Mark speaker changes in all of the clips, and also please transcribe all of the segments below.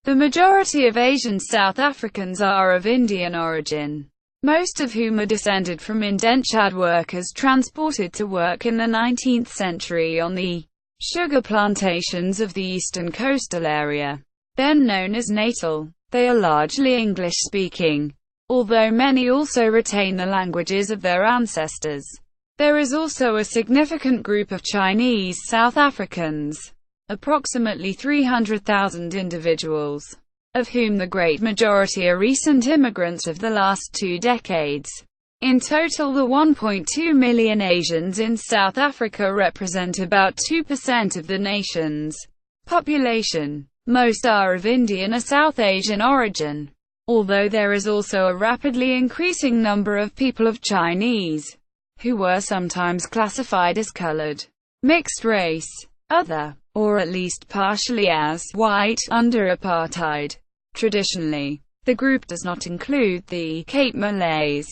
Speaker 1: The majority of Asian South Africans are of Indian origin, most of whom are descended from indentured workers transported to work in the 19th century on the sugar plantations of the eastern coastal area, then known as Natal. They are largely English-speaking, although many also retain the languages of their ancestors. There is also a significant group of Chinese South Africans, approximately 300,000 individuals, of whom the great majority are recent immigrants of the last 2 decades. In total, the 1.2 million Asians in South Africa represent about 2% of the nation's population. Most are of Indian or South Asian origin, although there is also a rapidly increasing number of people of Chinese, who were sometimes classified as colored, mixed race, other, or at least partially as white, under apartheid. Traditionally, the group does not include the Cape Malays,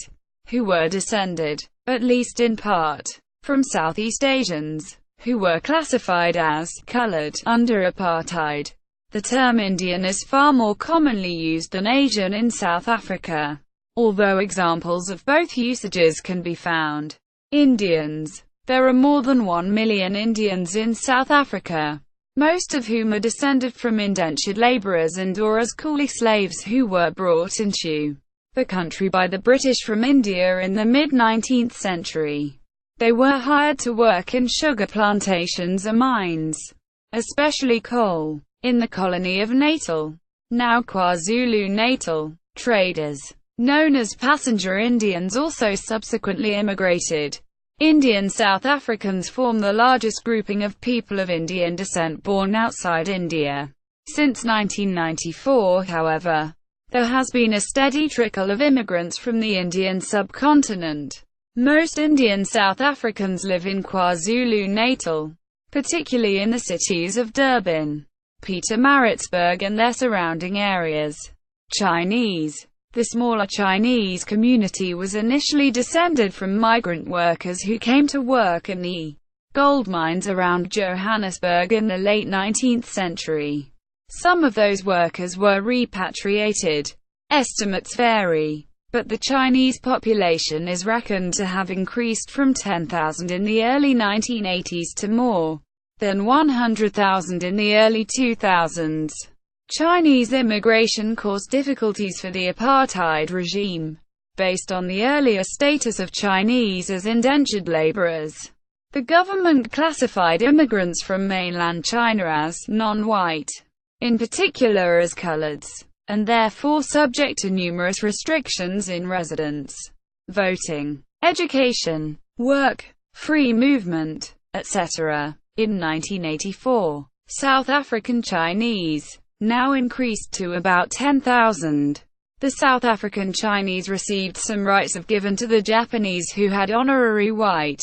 Speaker 1: who were descended, at least in part, from Southeast Asians, who were classified as colored, under apartheid. The term Indian is far more commonly used than Asian in South Africa, although examples of both usages can be found. Indians. There are more than 1 million Indians in South Africa, most of whom are descended from indentured laborers and/or as coolie slaves who were brought into the country by the British from India in the mid-19th century. They were hired to work in sugar plantations or mines, especially coal, in the colony of Natal, now KwaZulu-Natal. Traders, known as passenger Indians, also subsequently immigrated. Indian South Africans form the largest grouping of people of Indian descent born outside India. Since 1994, however, there has been a steady trickle of immigrants from the Indian subcontinent. Most Indian South Africans live in KwaZulu-Natal, particularly in the cities of Durban, Pietermaritzburg and their surrounding areas. Chinese. The smaller Chinese community was initially descended from migrant workers who came to work in the gold mines around Johannesburg in the late 19th century. Some of those workers were repatriated. Estimates vary, but the Chinese population is reckoned to have increased from 10,000 in the early 1980s to more than 100,000 in the early 2000s. Chinese immigration caused difficulties for the apartheid regime, based on the earlier status of Chinese as indentured laborers. The government classified immigrants from mainland China as non-white, in particular as coloreds, and therefore subject to numerous restrictions in residence, voting, education, work, free movement, etc. In 1984, South African Chinese, now increased to about 10,000. The South African Chinese received some rights given to the Japanese who had honorary white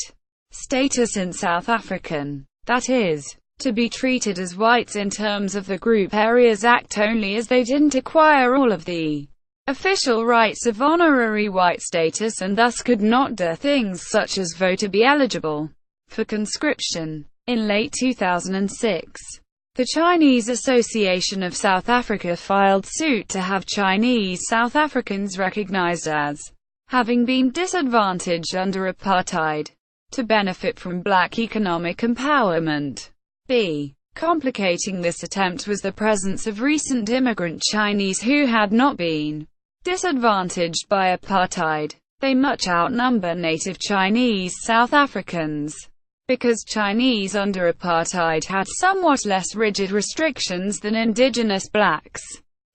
Speaker 1: status in South African, that is, to be treated as whites in terms of the Group Areas Act, only as they didn't acquire all of the official rights of honorary white status and thus could not do things such as vote or be eligible for conscription. In late 2006, the Chinese Association of South Africa filed suit to have Chinese South Africans recognized as having been disadvantaged under apartheid, to benefit from black economic empowerment. Complicating this attempt was the presence of recent immigrant Chinese who had not been disadvantaged by apartheid. They much outnumber native Chinese South Africans. Because Chinese under apartheid had somewhat less rigid restrictions than indigenous blacks,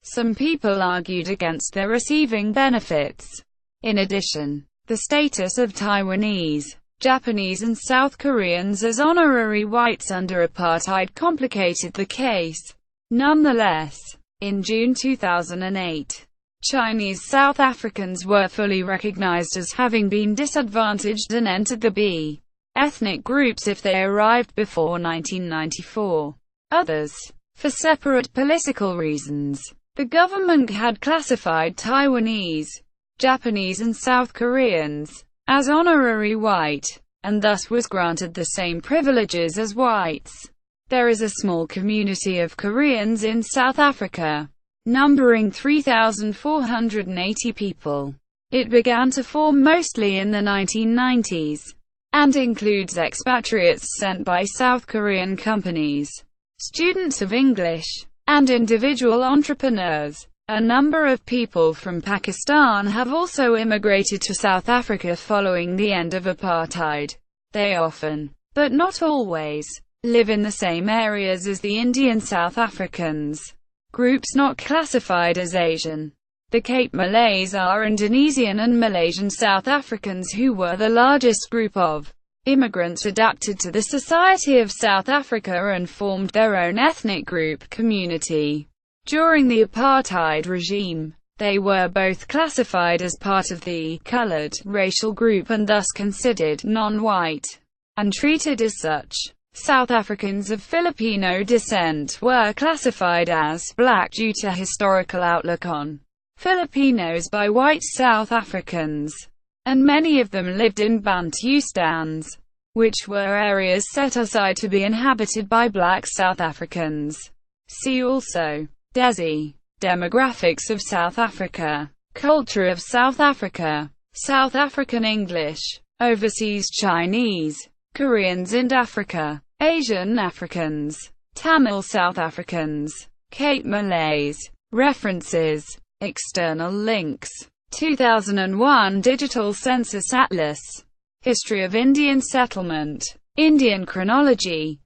Speaker 1: some people argued against their receiving benefits. In addition, the status of Taiwanese, Japanese and South Koreans as honorary whites under apartheid complicated the case. Nonetheless, in June 2008, Chinese South Africans were fully recognized as having been disadvantaged and entered the B ethnic groups if they arrived before 1994. Others, for separate political reasons. The government had classified Taiwanese, Japanese and South Koreans as honorary white, and thus was granted the same privileges as whites. There is a small community of Koreans in South Africa, numbering 3,480 people. It began to form mostly in the 1990s, and includes expatriates sent by South Korean companies, students of English, and individual entrepreneurs. A number of people from Pakistan have also immigrated to South Africa following the end of apartheid. They often, but not always, live in the same areas as the Indian South Africans. Groups not classified as Asian. The Cape Malays are Indonesian and Malaysian South Africans who were the largest group of immigrants adapted to the society of South Africa and formed their own ethnic group community. During the apartheid regime, they were both classified as part of the colored racial group and thus considered non-white, and treated as such. South Africans of Filipino descent were classified as black due to historical outlook on Filipinos by white South Africans, and many of them lived in Bantustans, which were areas set aside to be inhabited by black South Africans. See also DESI. Demographics of South Africa. Culture of South Africa. South African English. Overseas Chinese. Koreans in Africa. Asian Africans. Tamil South Africans. Cape Malays. References. External links. 2001 Digital Census Atlas. History of Indian Settlement. Indian Chronology.